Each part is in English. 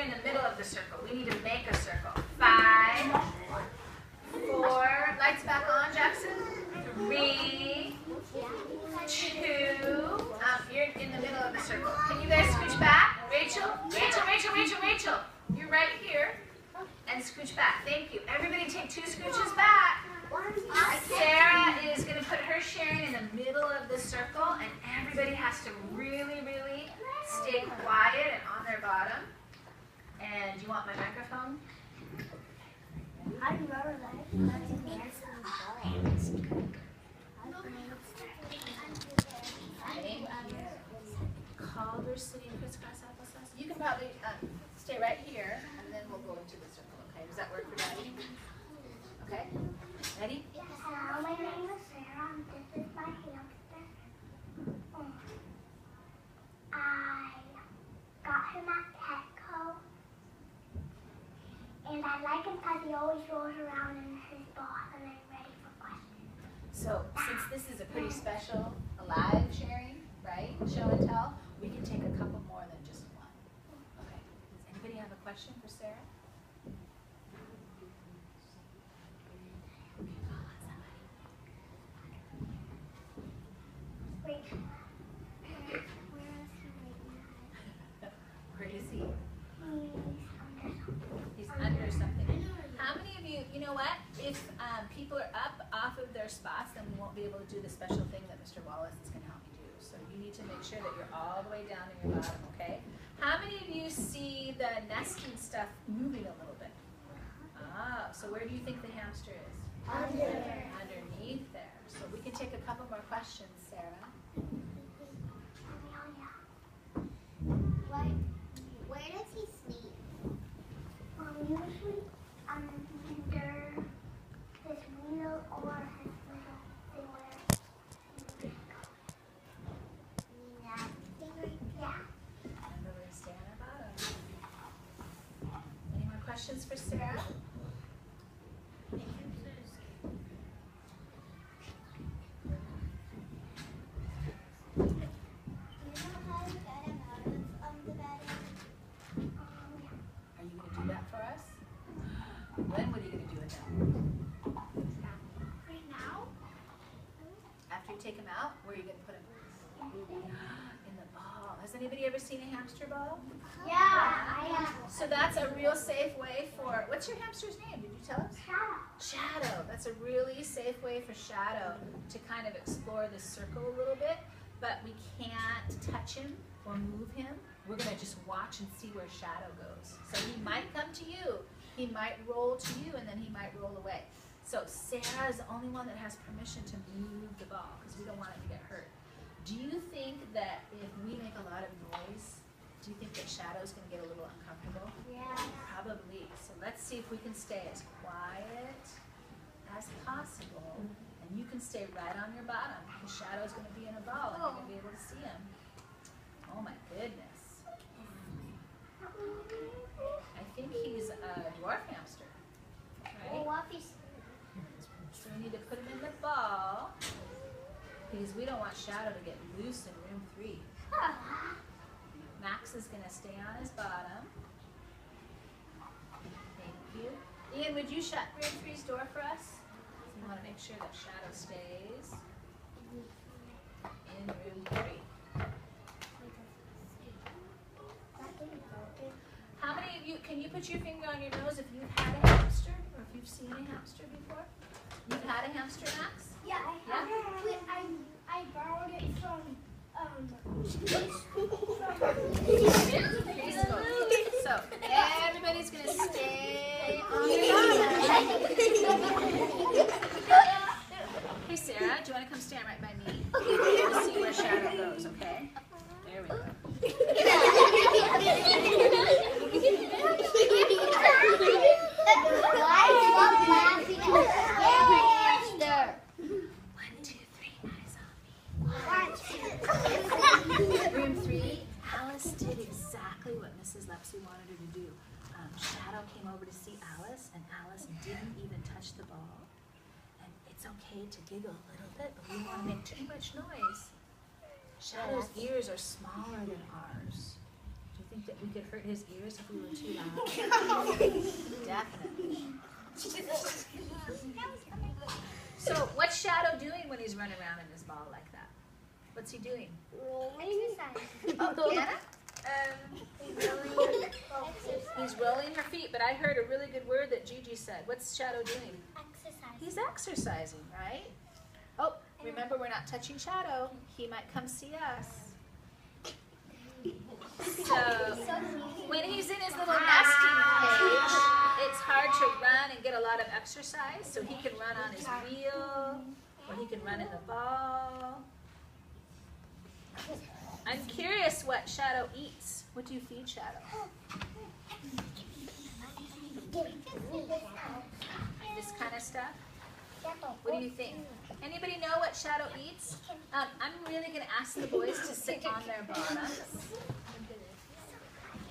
you're in the middle of the circle. We need to make a circle. 5, 4, lights back on, Jackson. 3, 2, you're in the middle of the circle. Can you guys scooch back? Rachel, Rachel, Rachel, Rachel, Rachel. You're right here. And scooch back. Thank you. Everybody take 2 scooches back. Sarah is going to put her sharing in the middle of the circle, and everybody has to really, really stay quiet and on their bottom. And do you want my microphone? Calder sitting crisscross applesauce. You can probably stay right here, and then we'll go into the circle. Okay? Does that work for Daddy? Okay. Ready? Hello, my name is Sarah, and this is my hamster. I got him at Petco, and I like him because he always rolls around in his ball, and I'm ready for questions. So, since this is a pretty special live sharing, right, show and tell, we can take a couple more than just one. Okay. Does anybody have a question for Sarah? Where is he? He's under something. How many of you, you know what? If people are up off of their spots, then we won't be able to do the special thing that Mr. Wallace is going to help you do. So you need to make sure that you're all the way down in your bottom, okay? How many of you see the nesting stuff moving a little bit? Ah, so where do you think the hamster is? Underneath there. So we can take a couple more questions, Sarah. Where does he sleep? Usually under his wheel or his little thing where yeah. And we're going to stay on our bottom. Any more questions for Sarah? When, what are you going to do with them? Right now? After you take them out, where are you going to put them? In the ball. Has anybody ever seen a hamster ball? Yeah, I have. So that's a real safe way for, what's your hamster's name? Did you tell us? Shadow. That's a really safe way for Shadow to kind of explore this circle a little bit, but we can't touch him or move him. We're going to just watch and see where Shadow goes. So he might come to you. He might roll to you, and then he might roll away. So Sarah is the only one that has permission to move the ball because we don't want him to get hurt. Do you think that if we make a lot of noise, do you think that Shadow's going to get a little uncomfortable? Yeah. Probably. So let's see if we can stay as quiet as possible. And you can stay right on your bottom because Shadow's going to be in a ball and you're going to be able to see him. Oh my goodness. I think he's a dwarf hamster, right? So we need to put him in the ball because we don't want Shadow to get loose in room 3. Max is going to stay on his bottom. Thank you. Ian, would you shut room 3's door for us? We want to make sure that Shadow stays in room 3. How many of you, can you put your finger on your nose if you've had a hamster or if you've seen a hamster before? You've had a hamster, Max? Yeah, I borrowed it from So everybody's going to stay on their bottom. Hey Sarah, do you want to come stand right by me? We'll see where Shadow goes, okay? There we go. Room 3, Alice did exactly what Mrs. Lepsy wanted her to do. Shadow came over to see Alice, and Alice didn't even touch the ball. And it's okay to giggle a little bit, but we don't want to make too much noise. Shadow's ears are smaller than ours. Do you think that we could hurt his ears if we were too loud? Definitely. So what's Shadow doing when he's running around in his ball like that? What's he doing? Oh, Kiana? He's rolling her feet, but I heard a really good word that Gigi said. What's Shadow doing? Exercise. He's exercising, right? Oh, remember we're not touching Shadow. He might come see us. So, when he's in his little nesting cage, it's hard to run and get a lot of exercise, so he can run on his wheel, or he can run in the ball. I'm curious what Shadow eats. What do you feed Shadow? This kind of stuff? What do you think? Anybody know what Shadow eats? I'm really going to ask the boys to sit on their bottoms.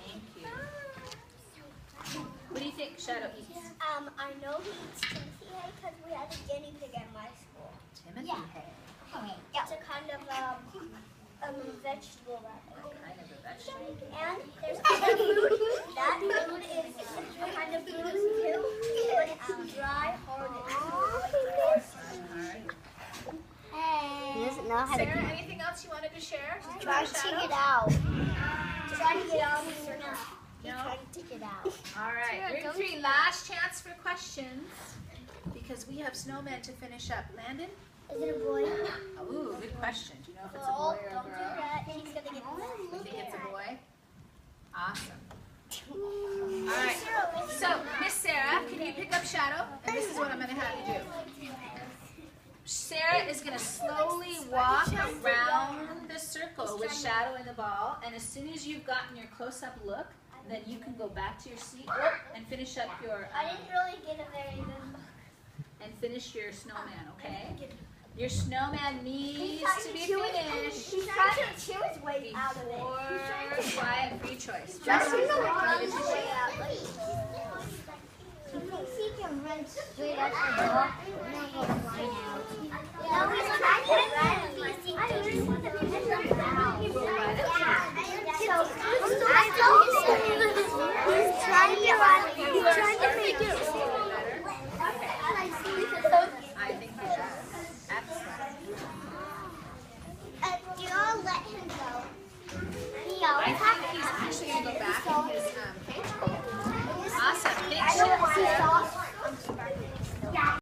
Thank you. What do you think Shadow eats? I know he eats Timothy hay because we had a guinea pig at my school. Timothy hay. It's a kind of vegetable. Kind of a vegetable. And there's other food. That food is a kind of food too, but it's dry, hard, He doesn't know how to Sarah, anything else you wanted to share? try to take it out. Try to get out of here now. No? Try to take it out. All right, group 3, last chance for questions because we have snowmen to finish up. Landon? Is it a boy? Ooh, good question. Do you know if it's a boy or a Don't do girl? that. He's gonna get You think it's a boy? Awesome. All right. So, Miss Sarah, can you pick up Shadow? And this is what I'm going to have you do. Sarah is going to slowly walk around the circle with Shadow in the ball. And as soon as you've gotten your close-up look, then you can go back to your seat and finish up your I didn't really get a very good look. and finish your snowman, okay? Your snowman needs to be finished He's trying to chew his way out of before it. quiet free choice. Just way out. He thinks he can run straight up the ball.